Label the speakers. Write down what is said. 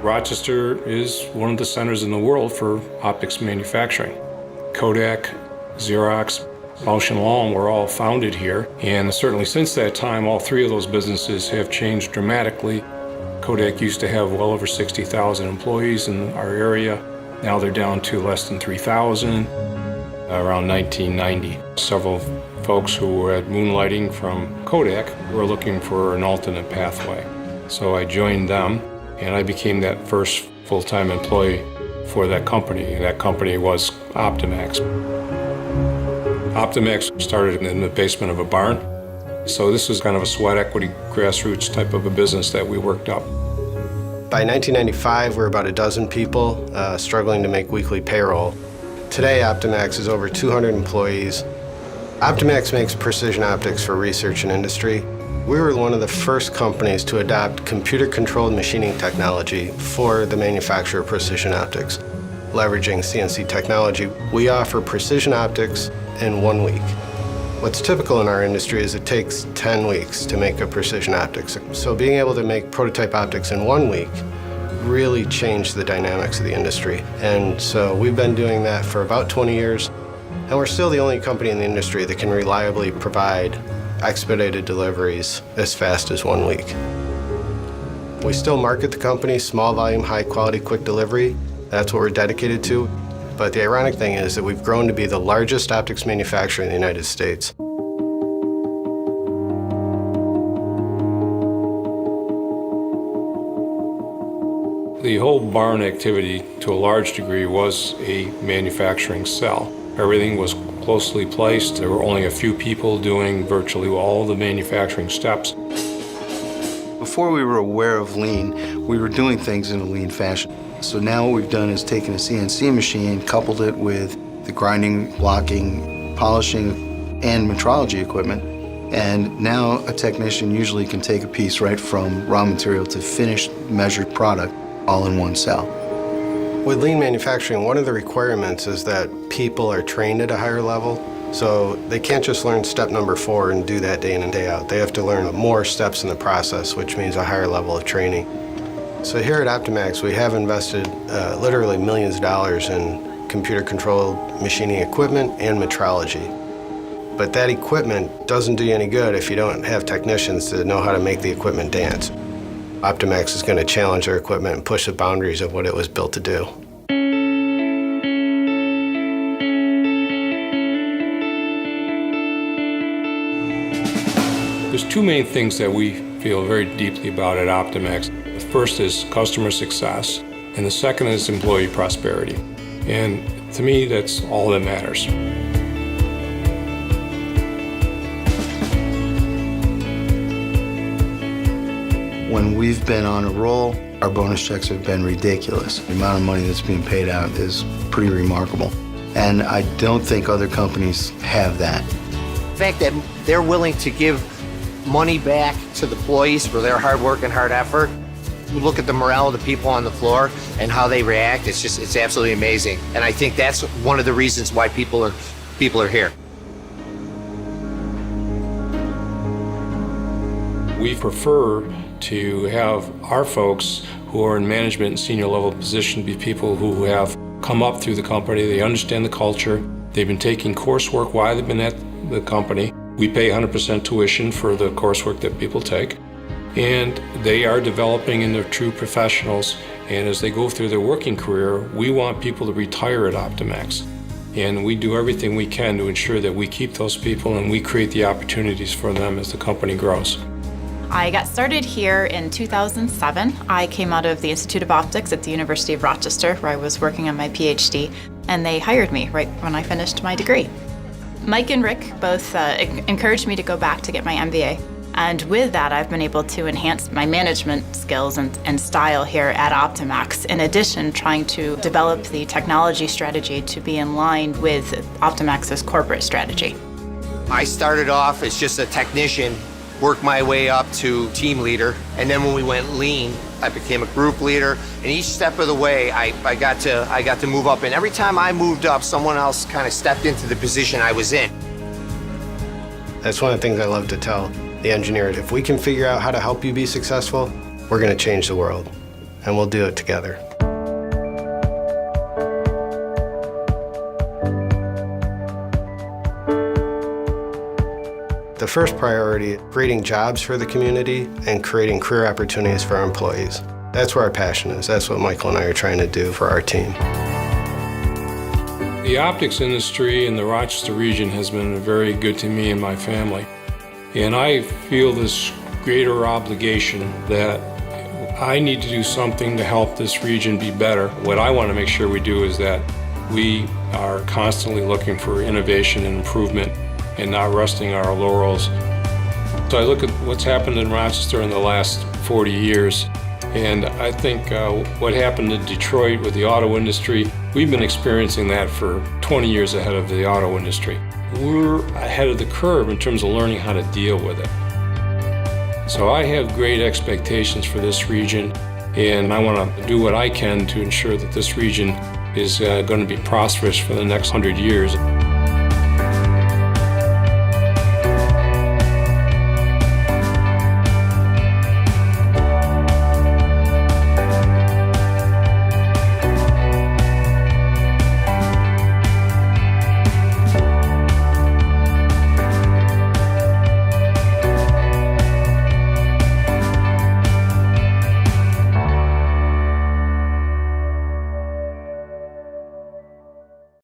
Speaker 1: Rochester is one of the centers in the world for optics manufacturing. Kodak, Xerox, Bausch & Lomb were all founded here, and certainly since that time, all three of those businesses have changed dramatically. Kodak used to have well over 60,000 employees in our area. Now they're down to less than 3,000. Around 1990, several folks who were at moonlighting from Kodak were looking for an alternate pathway. So I joined them, and I became that first full-time employee for that company, and that company was Optimax. Optimax started in the basement of a barn, so this was kind of a sweat equity, grassroots type of a business that we worked up.
Speaker 2: By 1995, we're about a dozen people struggling to make weekly payroll. Today, Optimax is over 200 employees. Optimax makes precision optics for research and industry. We were one of the first companies to adopt computer-controlled machining technology for the manufacture of precision optics. Leveraging CNC technology, we offer precision optics in 1 week. What's typical in our industry is it takes 10 weeks to make a precision optics. So being able to make prototype optics in 1 week really changed the dynamics of the industry. And so we've been doing that for about 20 years, and we're still the only company in the industry that can reliably provide expedited deliveries as fast as 1 week. We still market the company, small volume, high quality, quick delivery. That's what we're dedicated to. But the ironic thing is that we've grown to be the largest optics manufacturer in the United States.
Speaker 1: The whole barn activity, to a large degree, was a manufacturing cell. Everything was closely placed. There were only a few people doing virtually all the manufacturing steps.
Speaker 3: Before we were aware of lean, we were doing things in a lean fashion. So now what we've done is taken a CNC machine, coupled it with the grinding, blocking, polishing, and metrology equipment. And now a technician usually can take a piece right from raw material to finished measured product all in one cell.
Speaker 2: With lean manufacturing, one of the requirements is that people are trained at a higher level. So they can't just learn step number 4 and do that day in and day out. They have to learn more steps in the process, which means a higher level of training. So here at Optimax, we have invested literally millions of dollars in computer-controlled machining equipment and metrology. But that equipment doesn't do you any good if you don't have technicians that know how to make the equipment dance. Optimax is going to challenge their equipment and push the boundaries of what it was built to do.
Speaker 1: There's two main things that we feel very deeply about at Optimax. The first is customer success, and the second is employee prosperity. And to me, that's all that matters.
Speaker 3: When we've been on a roll, our bonus checks have been ridiculous. The amount of money that's being paid out is pretty remarkable. And I don't think other companies have that.
Speaker 4: The fact that they're willing to give money back to the employees for their hard work and hard effort. You look at the morale of the people on the floor and how they react, it's absolutely amazing. And I think that's one of the reasons why people are here.
Speaker 1: We prefer to have our folks who are in management and senior level position be people who have come up through the company, they understand the culture, they've been taking coursework while they've been at the company. We pay 100% tuition for the coursework that people take, and they are developing into true professionals, and as they go through their working career, we want people to retire at Optimax. And we do everything we can to ensure that we keep those people and we create the opportunities for them as the company grows.
Speaker 5: I got started here in 2007. I came out of the Institute of Optics at the University of Rochester, where I was working on my PhD, and they hired me right when I finished my degree. Mike and Rick both encouraged me to go back to get my MBA. And with that, I've been able to enhance my management skills and style here at Optimax. In addition, trying to develop the technology strategy to be in line with Optimax's corporate strategy.
Speaker 4: I started off as just a technician, worked my way up to team leader, and then when we went lean, I became a group leader. And each step of the way, I got to move up. And every time I moved up, someone else kind of stepped into the position I was in.
Speaker 2: That's one of the things I love to tell the engineers. If we can figure out how to help you be successful, we're going to change the world. and we'll do it together. The first priority, creating jobs for the community and creating career opportunities for our employees. That's where our passion is. That's what Michael and I are trying to do for our team.
Speaker 1: The optics industry in the Rochester region has been very good to me and my family. And I feel this greater obligation that I need to do something to help this region be better. What I want to make sure we do is that we are constantly looking for innovation and improvement and not resting our laurels. So I look at what's happened in Rochester in the last 40 years, and I think what happened in Detroit with the auto industry, we've been experiencing that for 20 years ahead of the auto industry. We're ahead of the curve in terms of learning how to deal with it. So I have great expectations for this region, and I want to do what I can to ensure that this region is going to be prosperous for the next 100 years.